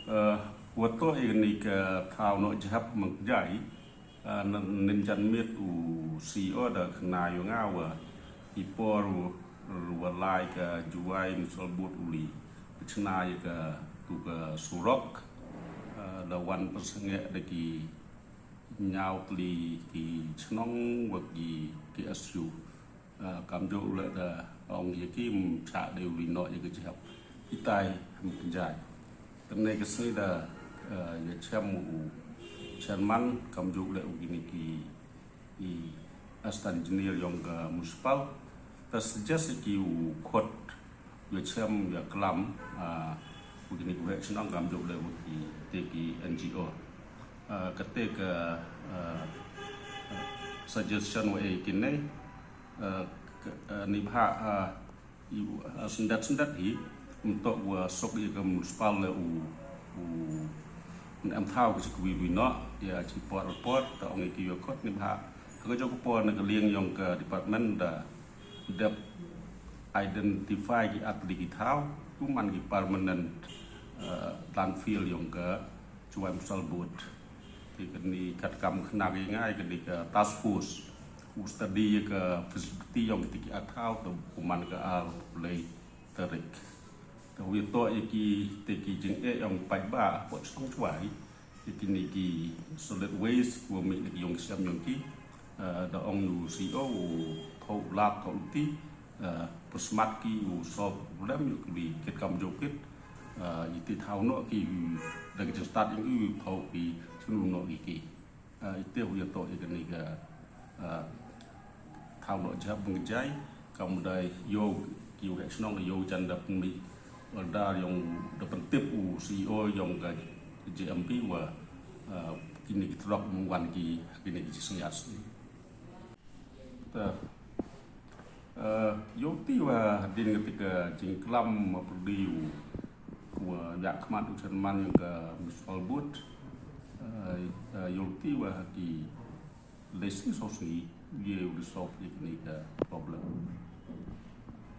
Waktu ini ke tahun nak jahap mengjai ninjan mit CEO dah kena yang awal ipor walai ke juai misal but uli kena ke tu ke surok lawan persengek lagi nyau tli ki chnong wagi ki asu kam jo le da ong ye ki cha de uli no ye ke jahap itai mengjai temne ke sui da ya chamu Chairman kam juga begini ki astan engineer yang ke municipal tersuggest ki kot ya cham ya kelam begini gue senang kam juga ki NGO ketika suggestion wa kini nibha sendat hi untuk sok ke municipal le em thao cái quý vị nó ya chỉ report ta ông ấy kêu code ni ha cái chỗ của nó cái liên yang ke department da identify cái atli cái thao cũng man cái permanent landfill yang ke cuai musal boot thì cái ni kat kam khna cái ngay cái task force study ke facility yang cái thao tu kuman ke al play terik vì tôi ki jeng yang pai ba pot song chuai kini ki solid waste của mình dùng xem những ki da ông nu CEO thâu lab thâu ti smart ki solve problem như cái kết cầm dấu kết itu thao nó ki dari start những thâu ki chunu nó ki itu vì tôi kini ke thao nó jap mengjai kemudian yo ki udah senang yo janda pun ada yang dapat tip CEO yang ke JMP wa kini kita rok mengwan ki kini ki sengas ni yoti wa din ketika jingklam perlu wa yak kemat Chairman yang ke municipal board yoti wa ki lesi sosai ye resolve ni ke problem